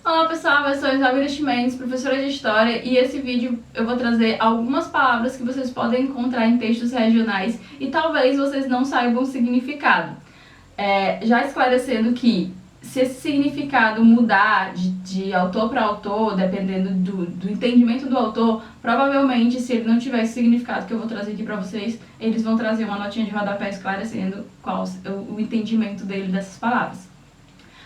Olá pessoal, eu sou Isabela Chimenez, professora de História, e esse vídeo eu vou trazer algumas palavras que vocês podem encontrar em textos regionais e talvez vocês não saibam o significado. Já esclarecendo que se esse significado mudar de autor para autor, dependendo do entendimento do autor, provavelmente se ele não tiver esse significado que eu vou trazer aqui para vocês, eles vão trazer uma notinha de rodapé esclarecendo qual o entendimento dele dessas palavras.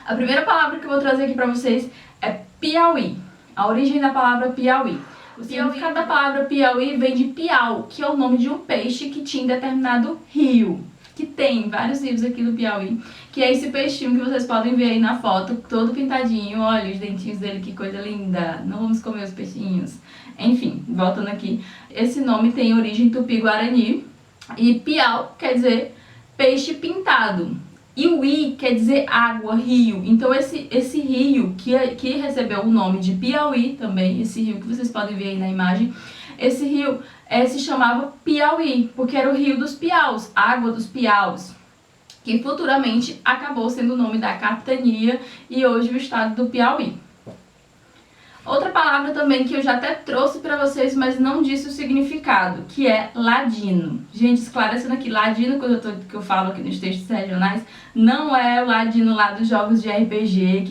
A primeira palavra que eu vou trazer aqui para vocês é Piauí. A origem da palavra Piauí. O significado da palavra Piauí vem de piau, que é o nome de um peixe que tinha em determinado rio. Que tem vários rios aqui no Piauí. Que é esse peixinho que vocês podem ver aí na foto, todo pintadinho. Olha os dentinhos dele, que coisa linda. Não vamos comer os peixinhos. Enfim, voltando aqui. Esse nome tem origem tupi-guarani. E piau quer dizer peixe pintado. E o i quer dizer água, rio. Então esse rio que recebeu o nome de Piauí também, esse rio que vocês podem ver aí na imagem, esse rio se chamava Piauí, porque era o rio dos piaus, água dos piaus, que futuramente acabou sendo o nome da capitania e hoje o estado do Piauí. Outra palavra também que eu já até trouxe para vocês, mas não disse o significado, que é ladino. Gente, esclarecendo aqui, ladino, que eu falo aqui nos textos regionais, não é o ladino lá dos jogos de RPG,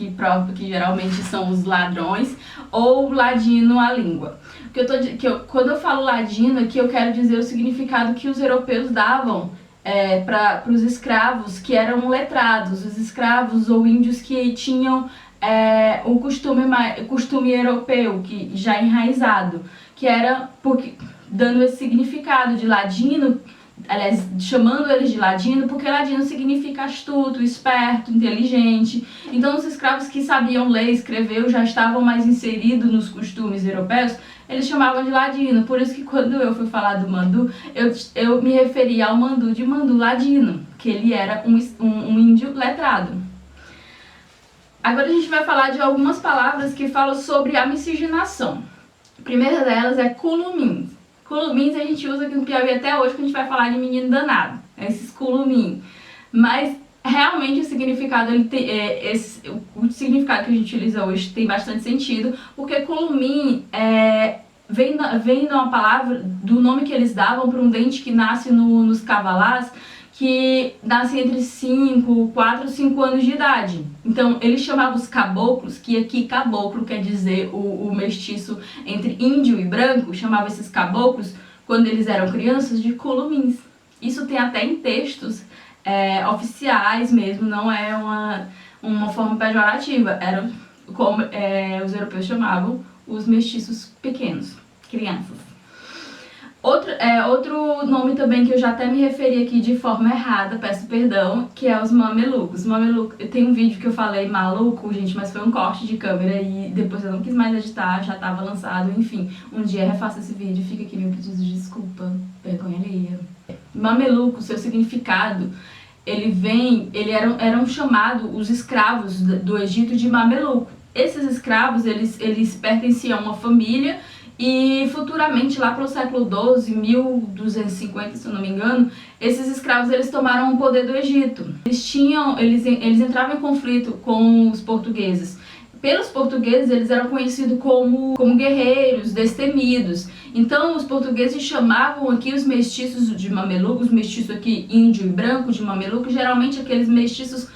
que geralmente são os ladrões, ou ladino a língua. Quando eu falo ladino aqui, eu quero dizer o significado que os europeus davam para os escravos que eram letrados, os escravos ou índios que tinham o costume europeu, que já enraizado, que era dando esse significado de ladino, aliás, chamando eles de ladino, porque ladino significa astuto, esperto, inteligente. Então os escravos que sabiam ler e escrever já estavam mais inseridos nos costumes europeus, eles chamavam de ladino. Por isso que quando eu fui falar do mandu, eu me referi ao mandu de mandu ladino, que ele era um índio letrado. Agora a gente vai falar de algumas palavras que falam sobre a miscigenação. A primeira delas é culumins. Culumins a gente usa aqui no Piauí até hoje, quando a gente vai falar de menino danado. Esses culumins. Mas realmente o significado, o significado que a gente utiliza hoje tem bastante sentido, porque culumim vem de uma palavra, do nome que eles davam para um dente que nasce nos cavalás, que nasce entre 4 ou 5 anos de idade. Então, eles chamavam os caboclos, que aqui caboclo quer dizer o mestiço entre índio e branco, chamava esses caboclos, quando eles eram crianças, de culumins. Isso tem até em textos oficiais mesmo, não é uma forma pejorativa, era como os europeus chamavam os mestiços pequenos, crianças. Outro nome também que eu já até me referi aqui de forma errada, peço perdão, que é os mamelucos. Tem um vídeo que eu falei maluco, gente, mas foi um corte de câmera e depois eu não quis mais editar, já estava lançado, enfim. Um dia refaço esse vídeo, fica aqui meu pedido de desculpa, vergonha alheia. Mameluco, seu significado, eram chamados os escravos do Egito de mameluco. Esses escravos, eles pertenciam a uma família. E futuramente, lá pelo século XII, 1250, se eu não me engano, esses escravos eles tomaram o poder do Egito. Eles entravam em conflito com os portugueses. Pelos portugueses, eles eram conhecidos como guerreiros, destemidos. Então, os portugueses chamavam aqui os mestiços de mameluco, os mestiços aqui índio e branco de mameluco, geralmente aqueles mestiços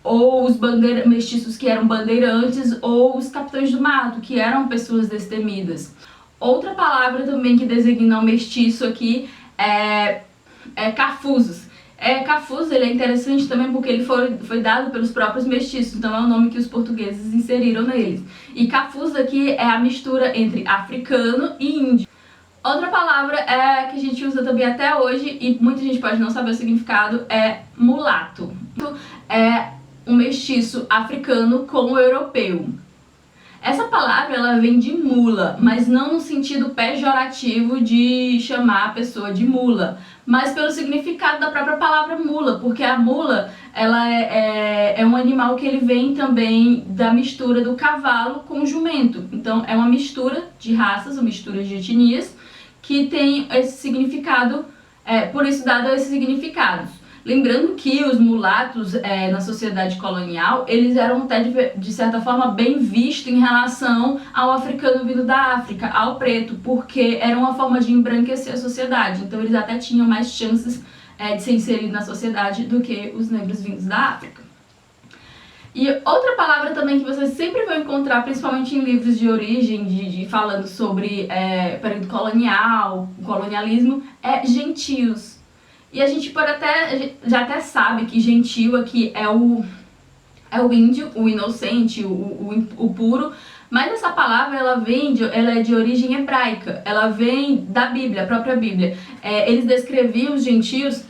ou os mestiços que eram bandeirantes, ou os capitães do mato, que eram pessoas destemidas. Outra palavra também que designa o mestiço aqui é cafusos. Cafuso, ele é interessante também porque ele foi dado pelos próprios mestiços, então é o nome que os portugueses inseriram neles. E cafuso aqui é a mistura entre africano e índio. Outra palavra que a gente usa também até hoje, e muita gente pode não saber o significado, é mulato. É um mestiço africano com o europeu. Essa palavra ela vem de mula, mas não no sentido pejorativo de chamar a pessoa de mula, mas pelo significado da própria palavra mula, porque a mula ela é um animal que ele vem também da mistura do cavalo com o jumento. Então é uma mistura de raças, uma mistura de etnias que tem esse significado, por isso dado esses significados. Lembrando que os mulatos na sociedade colonial, eles eram até de certa forma bem vistos em relação ao africano vindo da África, ao preto, porque era uma forma de embranquecer a sociedade. Então eles até tinham mais chances de ser inseridos na sociedade do que os negros vindos da África. E outra palavra também que vocês sempre vão encontrar, principalmente em livros de origem, falando sobre período colonial, colonialismo, é gentios. E a gente já até sabe que gentio aqui é o índio, o inocente, o puro, mas essa palavra ela é de origem hebraica, ela vem da Bíblia, a própria Bíblia. Eles descreviam os gentios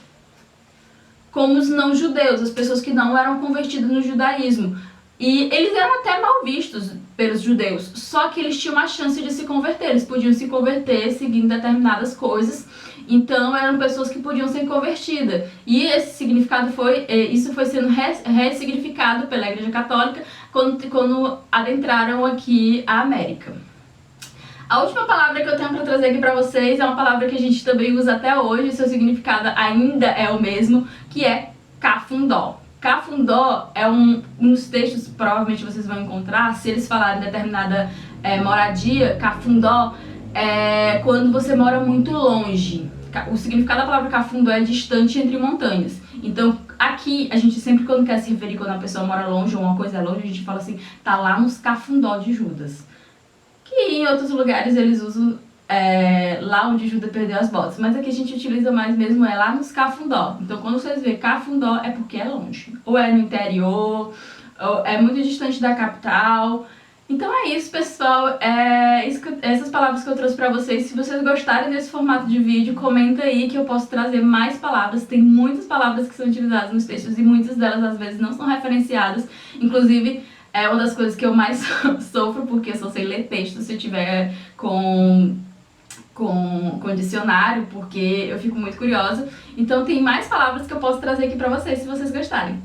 como os não-judeus, as pessoas que não eram convertidas no judaísmo. E eles eram até mal vistos pelos judeus, só que eles tinham uma chance de se converter, eles podiam se converter seguindo determinadas coisas, então eram pessoas que podiam ser convertidas. E esse significado isso foi sendo ressignificado pela Igreja Católica quando adentraram aqui a América. A última palavra que eu tenho para trazer aqui para vocês é uma palavra que a gente também usa até hoje, seu significado ainda é o mesmo, que é cafundó. Cafundó é um dos textos que provavelmente vocês vão encontrar, se eles falarem determinada moradia, cafundó é quando você mora muito longe. O significado da palavra cafundó é distante entre montanhas. Então, aqui, a gente sempre quando quer se referir quando a pessoa mora longe ou uma coisa é longe, a gente fala assim, tá lá nos cafundó de Judas. Que em outros lugares eles usam lá onde Judas perdeu as botas. Mas aqui a gente utiliza mais mesmo lá nos cafundó. Então quando vocês vê cafundó é porque é longe. Ou é no interior, ou é muito distante da capital. Então é isso, pessoal. Essas palavras que eu trouxe pra vocês. Se vocês gostarem desse formato de vídeo, comenta aí que eu posso trazer mais palavras. Tem muitas palavras que são utilizadas nos textos e muitas delas às vezes não são referenciadas. Inclusive, é uma das coisas que eu mais sofro, porque eu só sei ler texto se eu tiver com dicionário, porque eu fico muito curiosa. Então tem mais palavras que eu posso trazer aqui pra vocês, se vocês gostarem.